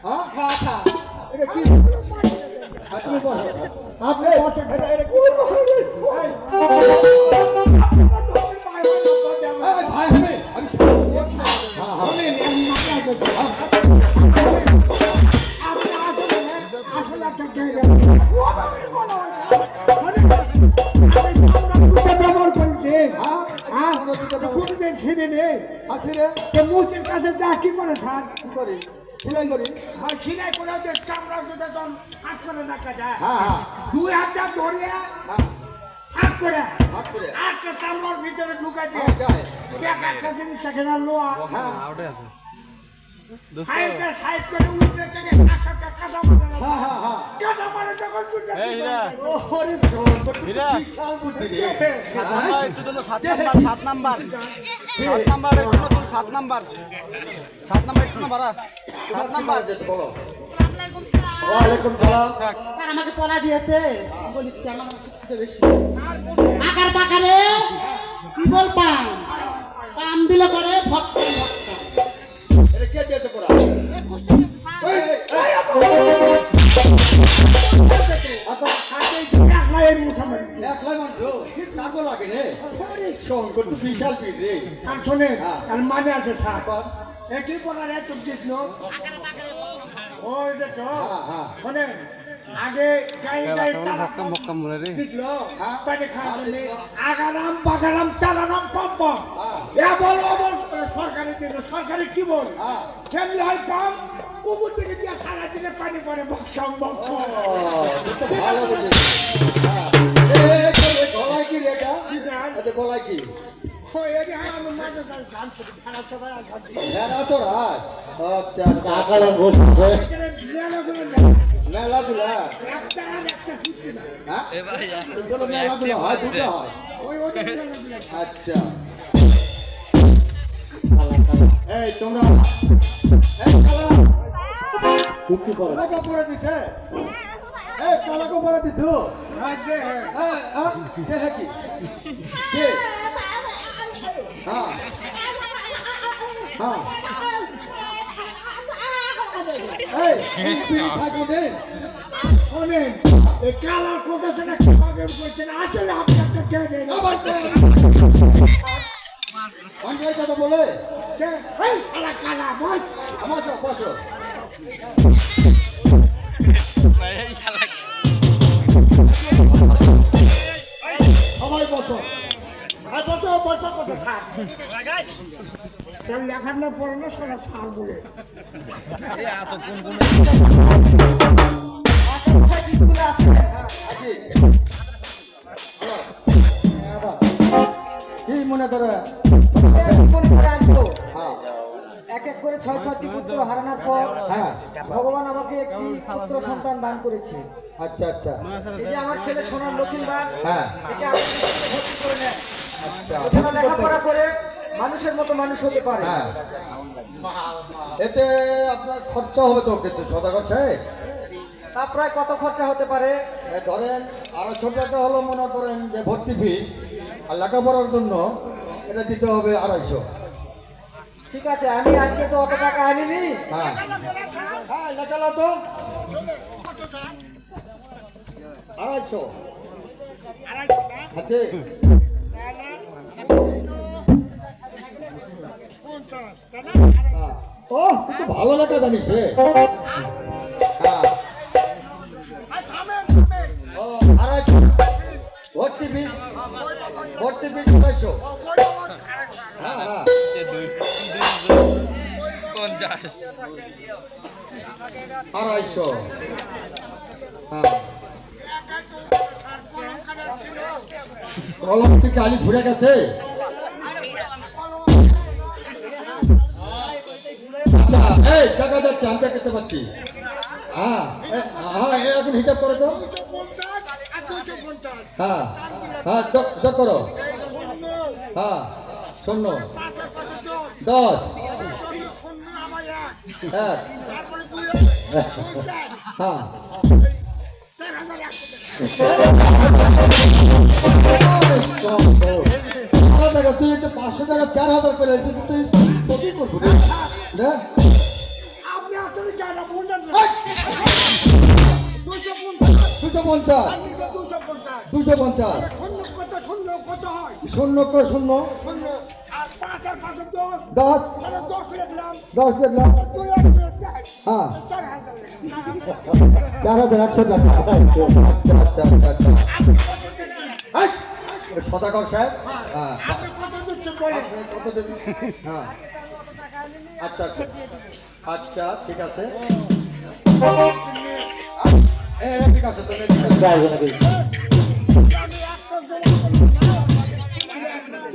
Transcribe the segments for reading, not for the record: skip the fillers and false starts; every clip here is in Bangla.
হ্যাঁ মাথা এটা কি তুমি বলো আপনি বসে খেলে এটা কি ভাই আমি মুসির কাছে যা কি করে স্যার কি করি সিলাই করি সিলাই করে যে চামড়া দুটো যখন হাত করে রাখা যায় হ্যাঁ হ্যাঁ 2000 ধরিয়ে হাত করে একটা চামড়ার ভিতরে ঢুকাই দিয়ে যায় একটা জিনিস থাকে না লোয়া হ্যাঁ সাইডে সাইড করে উঠে থেকে কাটা হ্যাঁ হ্যাঁ হ্যাঁ কাটা মারে যখন দুটো ওরে হীরা। বিশাল বুদ্ধি রে একটু দিল 7 নাম্বার সাত নাম্বার একটু না বাড়া 7 নাম্বার বলো ওয়ালাইকুম সালাম স্যার আমাকে পড়া দিয়েছে বলিচ্ছি আমার শিক্ষিত বেশি আকার পাকারে কি বল পাম দিলে করে ভক্ত এটা কে দিয়েছে পড়া একলাই মানছো কাগো লাগে রে শোন কত বিশাল পিঠ রে শোনে আর মানে আছে স্যার একই পড়ার এত দিছিল ওই দেখো শোনে আগে গাই গাই দিছিল পানি খাওয়ালে আগারাম বাগারাম চালারাম পাম্প এ বল বল সরকারি দিল সরকারি কি বল খেললে হয় পাম্প উপর থেকে দিয়ে সারা দিনে পানি পড়ে বকম বকম ভালো বুঝে গলায় কি রে এটা আচ্ছা গলায় কি আচ্ছা কাকারা বসে মেলাগুলা হ্যাঁ মেলাগুলো হয় দুটো হয় আচ্ছা এই তোমরা কি করো পরে দিছে এই কালাকো পরে দিছ কি হ্যাঁ হ্যাঁ এই থাকো দেন শোনেন এই কালার কথা শুনে কিভাবে বলছেন আসলে আপনি একটা কে দেন আবার অঞ্জয় কথা বলে এই কালা কালা বল আমার সব বসো সবাই বসো বসো বসো কথা স্যার লেখার না পড়ানো সারা স্যার বলে কি মনে করে এক এক করে 6-6টি পুত্র হারানোর পর হ্যাঁ ভগবান আমাকে একটি পুত্র সন্তান দান করেছে। আচ্ছা আচ্ছা এই যে আমার ছেলে সোনার লক্ষ্মীবার হ্যাঁ একে আপনি ভর্তি করে নেন, আচ্ছা যেন লেখাপড়া করে মানুষের মতো মানুষ হতে পারে। হ্যাঁ এতে আপনার খরচা হবে তো কিছু সদাগর সাহেব তা প্রায় কত খরচা হতে পারে? ধরেন আরো ছোট একটা হলো মনে করেন যে ভর্তি ফি আর লেখাপড়ার জন্য এটা দিতে হবে 250। ঠিক আছে, আমি আজকে তো অত টাকা আনিনি। হ্যাঁ হ্যাঁ লেখালো তো 250 আছে ও তুই তো ভালো লেখা জানিস রে হ্যাঁ ও 250 ভর্তি ফিস 250 হ্যাঁ হ্যাঁ 250 হ্যাঁ কলম থেকে আলি ঘুরে গেছে আচ্ছা এই দেখা যাচ্ছে আমি দেখতে পাচ্ছি হ্যাঁ হ্যাঁ এখন হিসাব করো তো হ্যাঁ হ্যাঁ যোগ করো হ্যাঁ 0 10 1 হ্যাঁ টাকা তুই একটা 500 টাকা 4000 করে তুই করবো আপনি আসলে জানা বুঝলেন না। 250 250 শূন্য কত হয়? শূন্য শূন্য আর 5 আর 5 10 10 তাহলে 10 লিখলাম 10 দেখলাম 2 আর 2 হ্যাঁ 4,000 4100 টাকা আচ্ছা সদাগর সাহেব হ্যাঁ আপনি কত দিচ্ছেন বলেন? কত দেবেন? হ্যাঁ আচ্ছা আচ্ছা আচ্ছা ঠিক আছে ঠিক আছে তুমি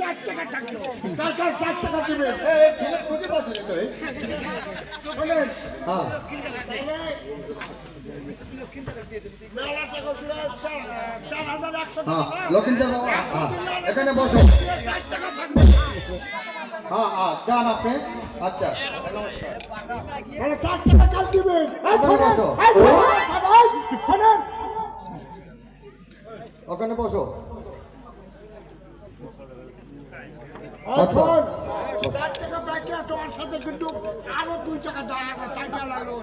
চার টাকা থাকলো কাকা 7 টাকা দিবেন ছেলে প্রতি বছর বলেন হ্যাঁ মেলা টাকা দিলে 4,100 হ্যাঁ টাকা লক্ষিন্দর বাবা হ্যাঁ এখানে বসো 4 টাকা থাকবে হ্যাঁ যান আপনি আচ্ছা তাহলে 7 টাকা কাল দিবেন এই শোনেন ভাই শোনেন ওখানে বসো এখন 4 টাকা বাকি আছে তোমার সাথে কিন্তু আরো 2 টাকা দেওয়া আছে তাই লাগলো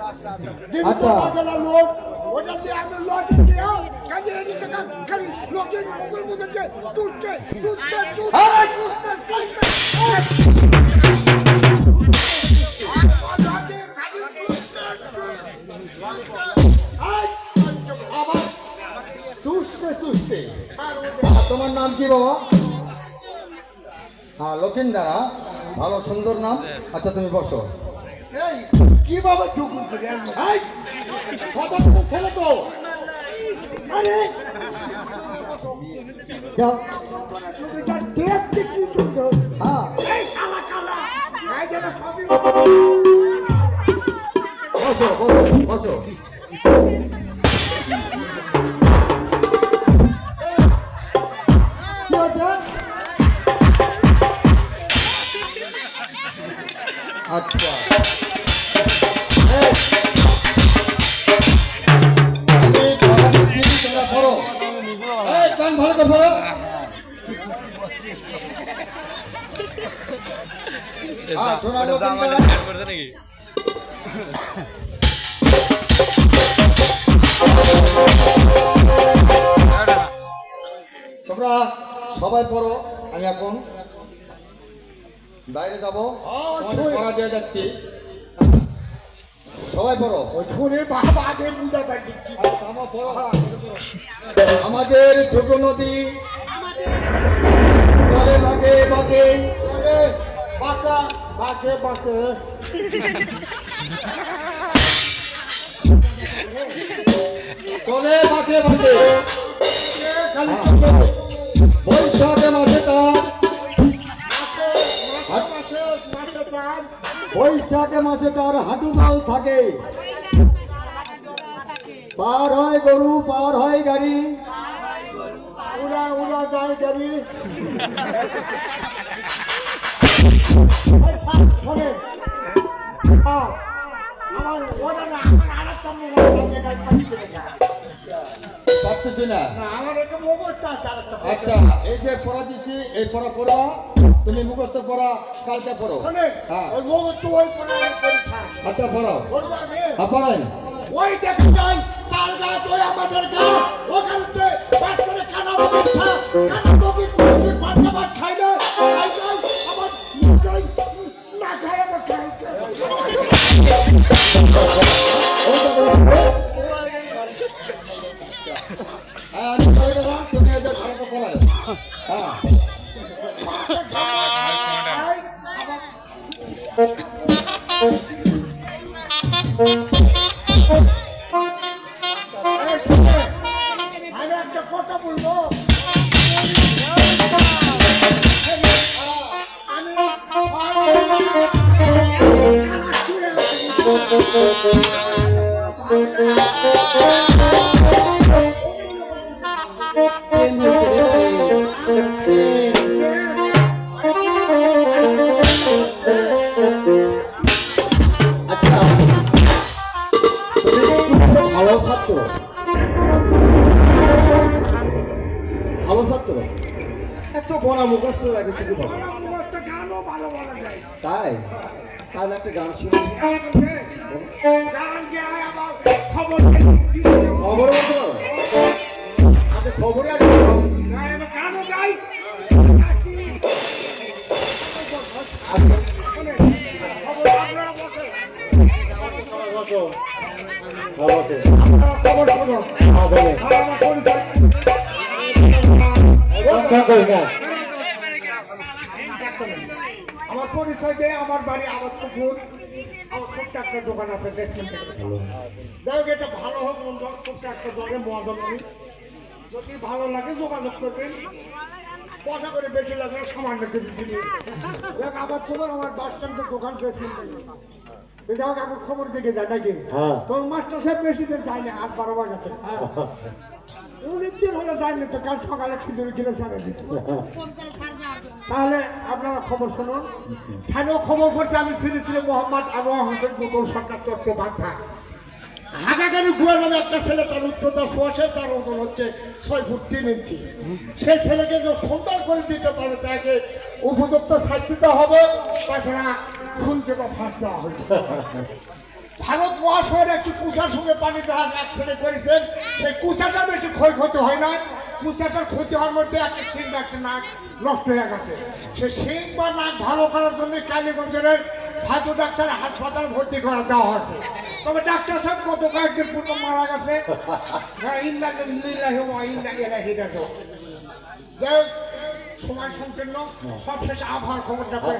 দিন তো আচ্ছা। লাগলো লোক ওটা দিয়ে আমি লোক দিয়ে কাজে এই টাকা খালি লোকের মুখের মধ্যে যে তুলছে আবার তুষতে তোমার নাম কি বাবা হ্যাঁ লক্ষিন্দারা ভালো সুন্দর নাম আচ্ছা তুমি বসো এই কিভাবে ঢুকুন করে এই কথা ছেলে তো আরে যাও তুমি যা দেখতে কি করছো হ্যাঁ এই কালা কালা এই যেন সবই বসো বসো বসো কি হচ্ছে? আচ্ছা এই, আমি কথা দিচ্ছি, তোমরা পড়ো। এই, কান ভালো করে পড়ো। শোনা লোকেরা, তোমরা সবাই পড়ো আমি এখন বাইরে যাবো তোমাদের পড়া দিয়ে যাচ্ছি সবাই পড়ো ওই শুনে বাবা আগে বুঝা পাইছি আমাদের ছোট নদী চলে বাঁকে বাঁকে বাঁকা বাঁকে বাঁকে চলে বাঁকে বাঁকে বৈশাখে মাসে তার বৈশাখে মাসে তার হাঁটু গাল থাকে পার হয় গরু পার হয় গাড়ি উড়া উড়া যায় গাড়ি আমার ওটা না আমার আরেকটা মোবাইল পারতেছি না না আমার একটা মোবাইলটা আছে আরেকটা আচ্ছা এই যে পড়া দিচ্ছি এই পড়া পড়া তুমি মুখস্থ পড়া কালকে পড়ো হ্যাঁ ওই মোবাইল তো ওই পড়ার পরীক্ষা আচ্ছা পড়াও বলবো আমি হ্যাঁ পড়াই ওই দেখা যায় তার গাছ ওই আমাদের গাছ ওখান থেকে বাদ করে কানা বগি করে পাঁচবার খাইলে আমার নিশ্চয় না খাই আমার খাই হ্যাঁ আমি পড়ে দেবো তুমি এদের ভালো পড়াই হ্যাঁ আমি একটা কথা বলবো আচ্ছা তুমি ভালো ছাত্র ভালো ছাত্র এত বড় মুখস্থ রাখেছি কি বাবা গানও ভালো বলা যায় তাই তাহলে একটা গান শুনি। গান গে আমার খবর খবর বলতো? আচ্ছা খবরে আছে। গানও গাই আপনারা বসে খবর শোনো আমার পরিচয় দিয়ে আমার বাড়ি আবাসপুর আমার ছোট্ট একটা দোকান আছে দেশমেন্ট থেকে যাই হোক এটা ভালো হোক মন্দ হোক ছোট্ট একটা দোকানে মহাজন আমি যদি ভালো লাগে যোগাযোগ করবেন পয়সা করে বেশি লাগে সামান্য কিছু দিলে দেখ আবার তোমার আমার বাস স্ট্যান্ডের দোকান দেশমেন্ট থেকে যাই হোক এখন খবর দিকে যায় নাকি তোর মাস্টার সাহেব বেশি দিন যায় না 8-12 বার গেছে অনেক দিন হলে যায়নি তো কাল সকালে খিচুড়ি কিনে ছাড়ে দিচ্ছে তাহলে আপনারা খবর শুনুন স্থানীয় খবর করছে আমি ছিল মোহাম্মদ আনোয়ার হোসেন মুকুল সরকার চট্টোপাধ্যায় হাগাগানি গুয়া নামে একটা ছেলে তার উচ্চতা 86 তার ওজন হচ্ছে 6 ফুট 3 ইঞ্চি সেই ছেলেকে যে সুন্দর করে দিতে পারে তাকে উপযুক্ত শাস্তি দেওয়া হবে তাছাড়া খুন থেকে ফাঁস দেওয়া হয়েছে ভারত মহাশয়ের একটি কুচার সঙ্গে পানি জাহাজ অ্যাক্সিডেন্ট করেছেন সেই কুচাটা বেশি ক্ষয়ক্ষতি হয় না কুচাটার ক্ষতি হওয়ার মধ্যে একটা সিং একটা নাক নষ্ট হয়ে গেছে সে সিং বা নাক ভালো করার জন্য কালীগঞ্জের ভাদু ডাক্তার হাসপাতাল ভর্তি করা দেওয়া হয়েছে তবে ডাক্তার সাহেব গত কয়েকদিন পূর্ব মারা গেছে যাই হোক সময় সংকীর্ণ সবশেষে আবহাওয়ার খবরটা করে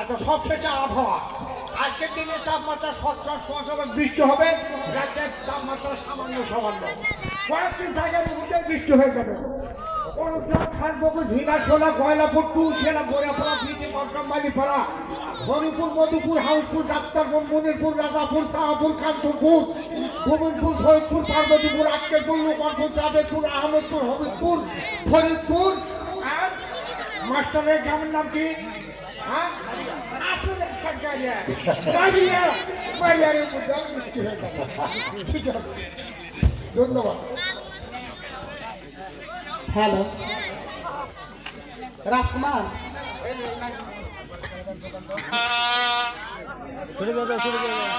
আচ্ছা সবশেষে আবহাওয়া আজকের দিনে তাপমাত্রা 70 বৃষ্টি হবে রাতের তাপমাত্রা সামান্য সামান্য কয়েকদিন জায়গার মধ্যে বৃষ্টি হয়ে যাবে ঝিনাশোলা গয়লাপুর টুলসেনা গোয়াপাড়া ভিটি মন্ত্রমালিপাড়া হরিপুর মধুপুর হাউসপুর ডাক্তারপুর মনিরপুর রাজাপুর শাহপুর কান্তপুর গোবিন্দপুর সৈয়দপুর পার্বতীপুর আক্কেরপুর লোকনপুর চাঁদেপুর আহমেদপুর হবিবপুর ফরিদপুর আর মাস্টারের গ্রামের নাম কি হ্যাঁ ঠিক আছে ধন্যবাদ হ্যালো রাজকুমার শুরু করে দাও শুরু করে দাও